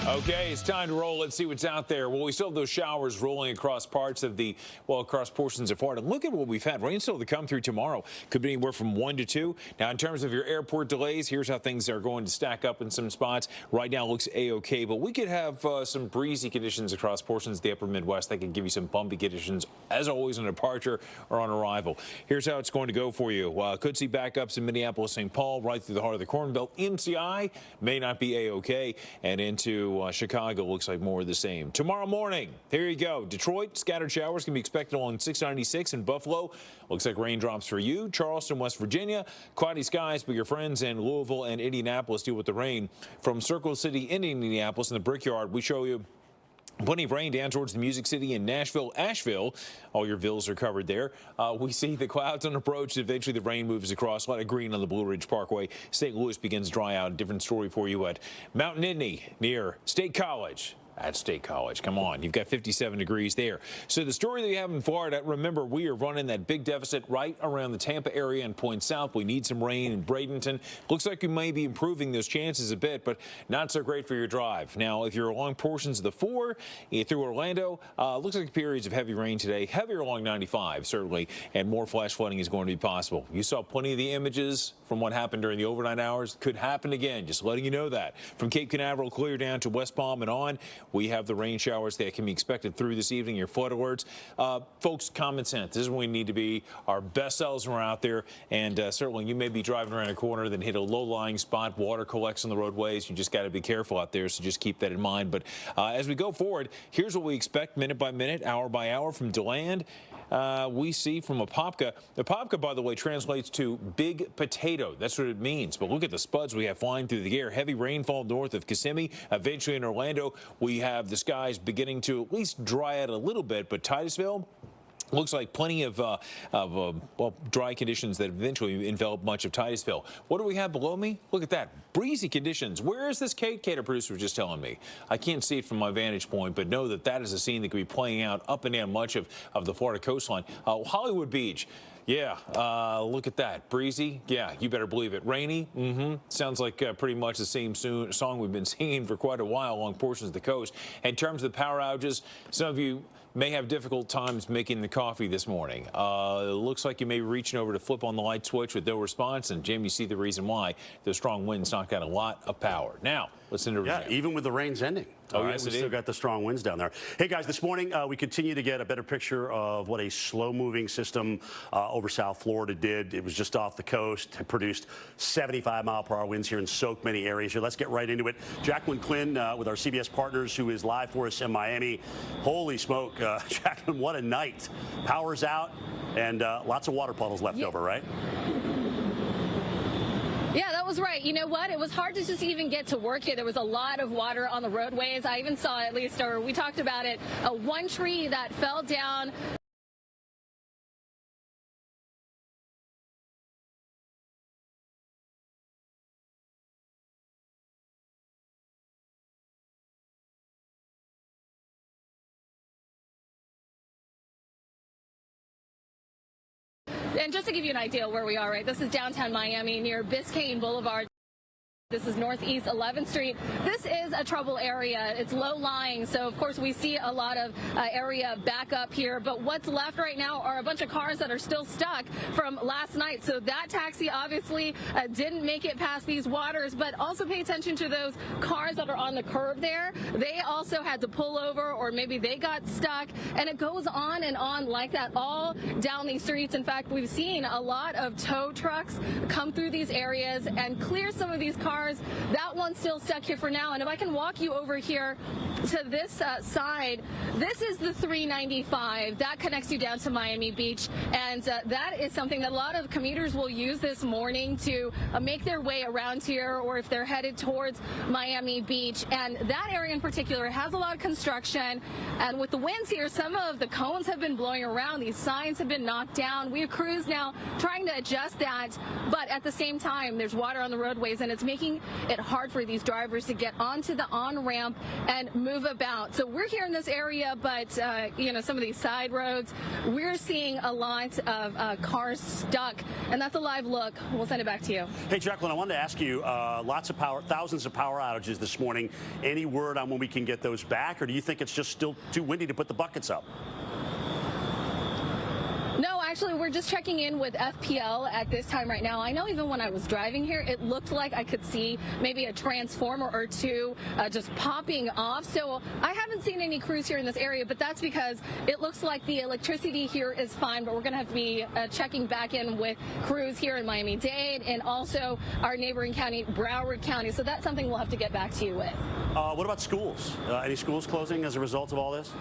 Okay, it's time to roll. Let's see what's out there. Well, we still have those showers rolling across parts of across portions of Florida. Look at what we've had. Rain still to come through tomorrow. Could be anywhere from 1 to 2. Now, in terms of your airport delays, here's how things are going to stack up in some spots. Right now, it looks A-OK, but we could have some breezy conditions across portions of the upper Midwest. That can give you some bumpy conditions, as always, on departure or on arrival. Here's how it's going to go for you. Could see backups in Minneapolis, St. Paul, right through the heart of the Corn Belt. MCI may not be A-OK, and into Chicago looks like more of the same. Tomorrow morning, here you go. Detroit, scattered showers can be expected along 696 in Buffalo. Looks like raindrops for you. Charleston, West Virginia, cloudy skies, but your friends in Louisville and Indianapolis deal with the rain. From Circle City in Indianapolis in the Brickyard, we show you plenty of rain down towards the Music City in Nashville, Asheville. All your villas are covered there. We see the clouds on approach. Eventually, the rain moves across. A lot of green on the Blue Ridge Parkway. St. Louis begins to dry out. Different story for you at Mount Nittany near State College. At State College. Come on. You've got 57 degrees there. So the story that you have in Florida, remember, we are running that big deficit right around the Tampa area and point south. We need some rain in Bradenton. Looks like we may be improving those chances a bit, but not so great for your drive. Now, if you're along portions of the 4 through Orlando, looks like periods of heavy rain today. Heavier along 95, certainly, and more flash flooding is going to be possible. You saw plenty of the images from what happened during the overnight hours. Could happen again, just letting you know that. From Cape Canaveral clear down to West Palm and on, we have the rain showers that can be expected through this evening, your flood alerts. Folks, common sense. This is where we need to be. Our best selves are out there, and certainly you may be driving around a corner, then hit a low-lying spot. Water collects on the roadways. You just got to be careful out there, so just keep that in mind. But as we go forward, here's what we expect minute by minute, hour by hour from DeLand. We see from Apopka. Apopka, by the way, translates to big potato. That's what it means. But look at the spuds we have flying through the air. Heavy rainfall north of Kissimmee. Eventually in Orlando, we have the skies beginning to at least dry out a little bit. But Titusville looks like plenty of dry conditions that eventually envelop much of Titusville. What do we have below me? Look at that. Breezy conditions. Where is this Kate? Kate, our producer, was just telling me. I can't see it from my vantage point, but know that that is a scene that could be playing out up and down much of the Florida coastline. Hollywood Beach. Yeah, look at that. Breezy. Yeah, you better believe it. Rainy. Sounds like pretty much the same song we've been singing for quite a while along portions of the coast. In terms of the power outages, some of you may have difficult times making the coffee this morning. It looks like you may be reaching over to flip on the light switch with no response, and Jim, you see the reason why. The strong winds knock out a lot of power. Now, let's interview. Yeah, even with the rains ending. Oh, yes, we still got the strong winds down there. Hey, guys, this morning we continue to get a better picture of what a slow-moving system over South Florida did. It was just off the coast. It produced 75-mile-per-hour winds here and soaked many areas here. Let's get right into it. Jacqueline Quinn with our CBS partners, who is live for us in Miami. Holy smoke, Jacqueline, what a night. Power's out and lots of water puddles left over, right? Yeah, that was right. You know what? It was hard to just even get to work here. There was a lot of water on the roadways. I even saw, at least, or we talked about it, one tree that fell down. And just to give you an idea where we are, right, this is downtown Miami near Biscayne Boulevard. This is Northeast 11th Street. This is a trouble area. It's low-lying, so of course we see a lot of area back up here. But what's left right now are a bunch of cars that are still stuck from last night. So that taxi obviously didn't make it past these waters. But also pay attention to those cars that are on the curb there. They also had to pull over, or maybe they got stuck. And it goes on and on like that all down these streets. In fact, we've seen a lot of tow trucks come through these areas and clear some of these cars. That one's still stuck here for now. And if I can walk you over here to this side, this is the 395 that connects you down to Miami Beach, and that is something that a lot of commuters will use this morning to make their way around here, or if they're headed towards Miami Beach. And that area in particular has a lot of construction, and with the winds here, some of the cones have been blowing around. These signs have been knocked down. We have crews now trying to adjust that, but at the same time, there's water on the roadways, and it's making making it hard for these drivers to get onto the on-ramp and move about. So we're here in this area, but you know, some of these side roads, we're seeing a lot of cars stuck, and that's a live look. We'll send it back to you. Hey, Jacqueline, I wanted to ask you, lots of power, thousands of power outages this morning. Any word on when we can get those back, or do you think it's just still too windy to put the buckets up? No, actually, we're just checking in with FPL at this time right now. I know even when I was driving here, it looked like I could see maybe a transformer or two just popping off. So I haven't seen any crews here in this area, but that's because it looks like the electricity here is fine, but we're going to have to be checking back in with crews here in Miami-Dade and also our neighboring county, Broward County. So that's something we'll have to get back to you with. What about schools? Any schools closing as a result of all this?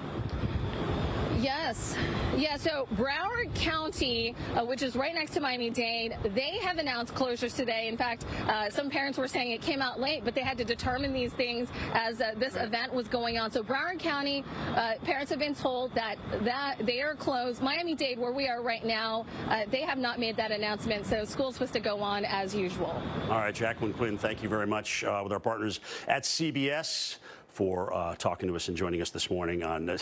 Yes. Yeah, so Broward County, which is right next to Miami-Dade, they have announced closures today. In fact, some parents were saying it came out late, but they had to determine these things as this event was going on. So Broward County, parents have been told that they are closed. Miami-Dade, where we are right now, they have not made that announcement, so school's supposed to go on as usual. All right, Jacqueline Quinn, thank you very much with our partners at CBS for talking to us and joining us this morning on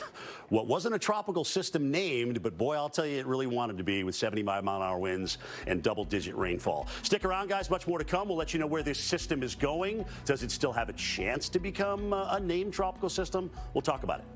what wasn't a tropical system named, but boy, I'll tell you, it really wanted to be with 75-mile-an-hour winds and double-digit rainfall. Stick around, guys. Much more to come. We'll let you know where this system is going. Does it still have a chance to become a named tropical system? We'll talk about it.